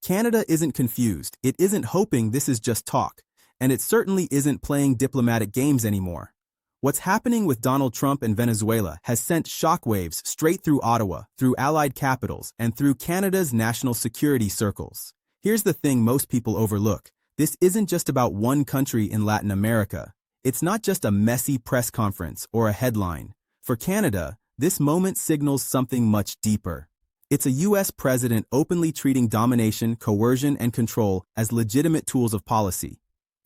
Canada isn't confused, it isn't hoping this is just talk, and it certainly isn't playing diplomatic games anymore. What's happening with Donald Trump and Venezuela has sent shockwaves straight through Ottawa, through allied capitals, and through Canada's national security circles. Here's the thing most people overlook. This isn't just about one country in Latin America. It's not just a messy press conference or a headline. For Canada, this moment signals something much deeper. It's a U.S. president openly treating domination, coercion, and control as legitimate tools of policy.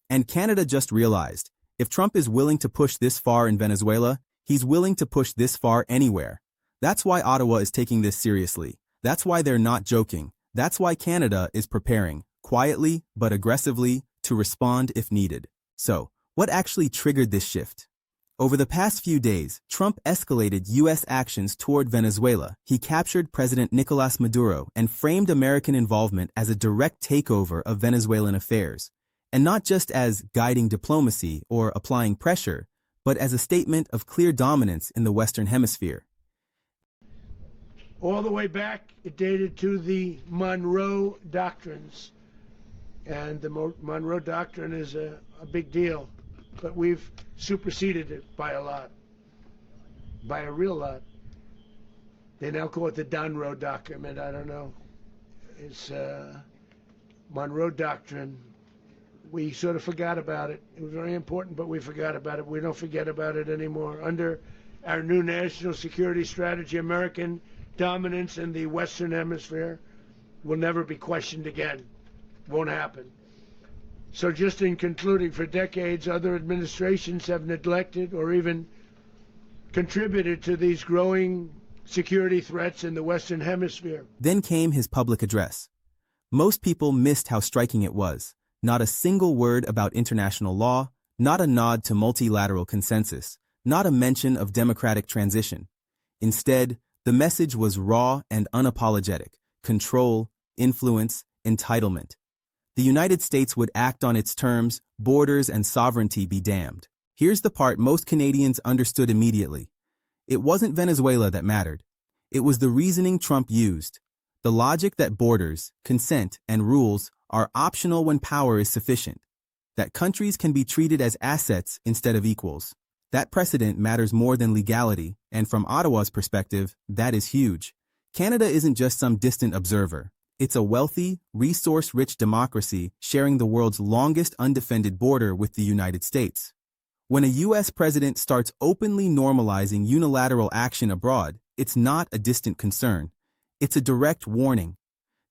And Canada just realized, if Trump is willing to push this far in Venezuela, he's willing to push this far anywhere. That's why Ottawa is taking this seriously. That's why they're not joking. That's why Canada is preparing, quietly but aggressively, to respond if needed. So, what actually triggered this shift? Over the past few days, Trump escalated U.S. actions toward Venezuela. He captured President Nicolás Maduro and framed American involvement as a direct takeover of Venezuelan affairs. And not just as guiding diplomacy or applying pressure, but as a statement of clear dominance in the Western Hemisphere. All the way back, it dated to the Monroe Doctrines. And the Monroe Doctrine is a big deal. But we've superseded it by a lot, by a real lot. They now call it the Monroe document. I don't know. It's Monroe Doctrine. We sort of forgot about it. It was very important, but we forgot about it. We don't forget about it anymore. Under our new national security strategy, American dominance in the Western Hemisphere will never be questioned again. Won't happen. So just in concluding, for decades, other administrations have neglected or even contributed to these growing security threats in the Western Hemisphere. Then came his public address. Most people missed how striking it was. Not a single word about international law, not a nod to multilateral consensus, not a mention of democratic transition. Instead, the message was raw and unapologetic: control, influence, entitlement. The United States would act on its terms, borders and sovereignty be damned. Here's the part most Canadians understood immediately. It wasn't Venezuela that mattered. It was the reasoning Trump used. The logic that borders, consent, and rules are optional when power is sufficient. That countries can be treated as assets instead of equals. That precedent matters more than legality, and from Ottawa's perspective, that is huge. Canada isn't just some distant observer. It's a wealthy, resource-rich democracy sharing the world's longest undefended border with the United States. When a U.S. president starts openly normalizing unilateral action abroad, it's not a distant concern. It's a direct warning.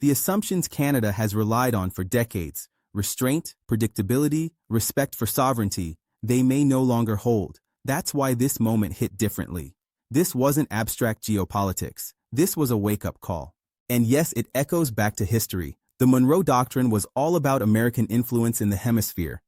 The assumptions Canada has relied on for decades, restraint, predictability, respect for sovereignty, they may no longer hold. That's why this moment hit differently. This wasn't abstract geopolitics. This was a wake-up call. And yes, it echoes back to history. The Monroe Doctrine was all about American influence in the hemisphere.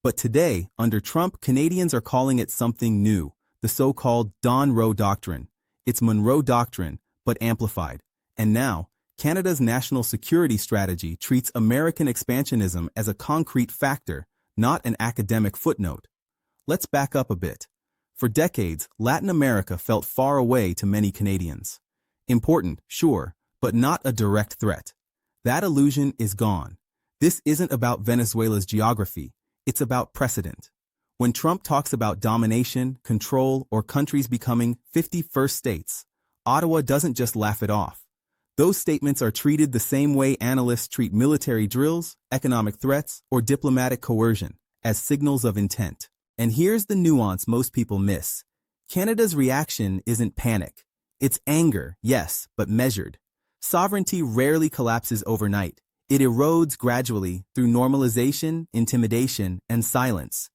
But today, under Trump, Canadians are calling it something new, the so-called Monroe Doctrine. It's Monroe Doctrine, but amplified. And now, Canada's national security strategy treats American expansionism as a concrete factor, not an academic footnote. Let's back up a bit. For decades, Latin America felt far away to many Canadians. Important, sure, but not a direct threat. That illusion is gone. This isn't about Venezuela's geography. It's about precedent. When Trump talks about domination, control, or countries becoming 51st states, Ottawa doesn't just laugh it off. Those statements are treated the same way analysts treat military drills, economic threats, or diplomatic coercion, as signals of intent. And here's the nuance most people miss. Canada's reaction isn't panic. It's anger, yes, but measured. Sovereignty rarely collapses overnight. It erodes gradually through normalization, intimidation, and silence.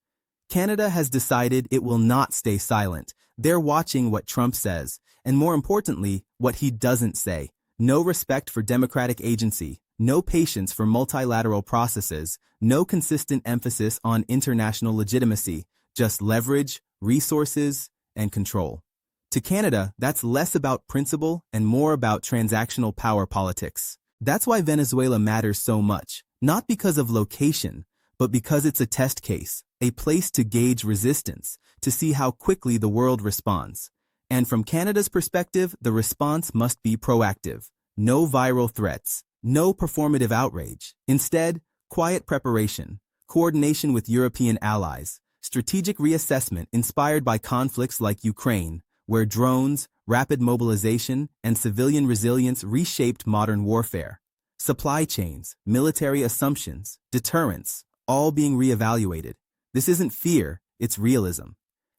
Canada has decided it will not stay silent. They're watching what Trump says, and more importantly, what he doesn't say. No respect for democratic agency, no patience for multilateral processes, no consistent emphasis on international legitimacy, just leverage, resources, and control. To Canada, that's less about principle and more about transactional power politics. That's why Venezuela matters so much, not because of location, but because it's a test case, a place to gauge resistance, to see how quickly the world responds. And from Canada's perspective, the response must be proactive. No viral threats, No performative outrage. Instead, quiet preparation, coordination with European allies, strategic reassessment inspired by conflicts like Ukraine, where drones, rapid mobilization, and civilian resilience reshaped modern warfare. Supply chains, military assumptions, deterrence, all being reevaluated. This isn't fear, it's realism.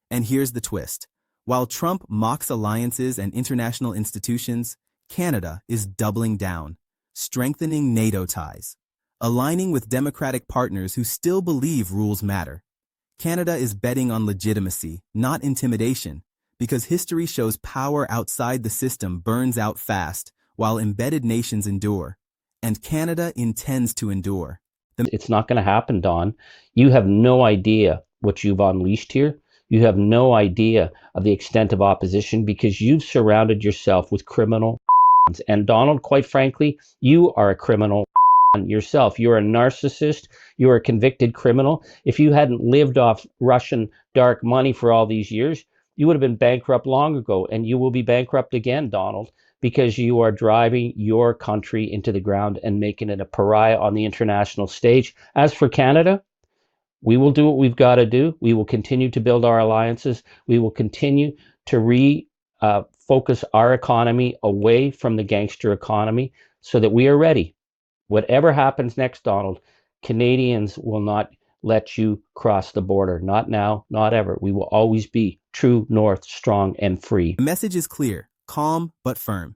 And here's the twist. While Trump mocks alliances and international institutions, Canada is doubling down, strengthening NATO ties, aligning with democratic partners who still believe rules matter. Canada is betting on legitimacy, not intimidation, because history shows power outside the system burns out fast, while embedded nations endure. And Canada intends to endure. It's not going to happen, Don. You have no idea what you've unleashed here. You have no idea of the extent of opposition because you've surrounded yourself with criminal. And Donald, quite frankly, you are a criminal yourself. You're a narcissist. You're a convicted criminal. If you hadn't lived off Russian dark money for all these years, you would have been bankrupt long ago, and you will be bankrupt again, Donald, because you are driving your country into the ground and making it a pariah on the international stage. As for Canada, we will do what we've got to do. We will continue to build our alliances. We will continue to focus our economy away from the gangster economy so that we are ready. Whatever happens next, Donald, Canadians will not let you cross the border. Not now, not ever. We will always be true north, strong and free. The message is clear, calm but firm.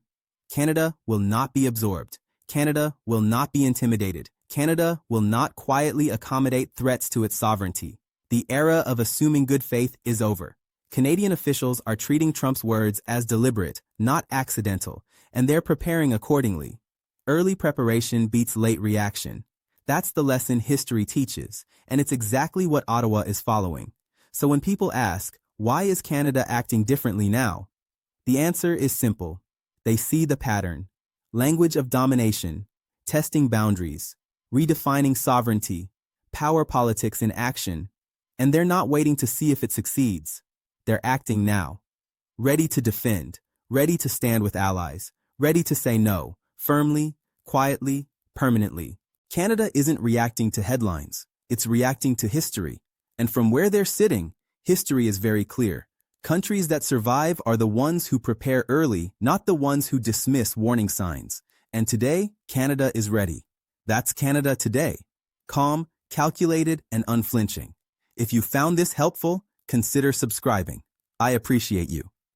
Canada will not be absorbed. Canada will not be intimidated. Canada will not quietly accommodate threats to its sovereignty. The era of assuming good faith is over. Canadian officials are treating Trump's words as deliberate, not accidental, and they're preparing accordingly. Early preparation beats late reaction. That's the lesson history teaches, and it's exactly what Ottawa is following. So when people ask, why is Canada acting differently now? The answer is simple. They see the pattern. Language of domination, testing boundaries, redefining sovereignty, power politics in action, and they're not waiting to see if it succeeds. They're acting now. Ready to defend, ready to stand with allies, ready to say no, firmly, quietly, permanently. Canada isn't reacting to headlines. It's reacting to history. And from where they're sitting, history is very clear. Countries that survive are the ones who prepare early, not the ones who dismiss warning signs. And today, Canada is ready. That's Canada today. Calm, calculated, and unflinching. If you found this helpful, consider subscribing. I appreciate you.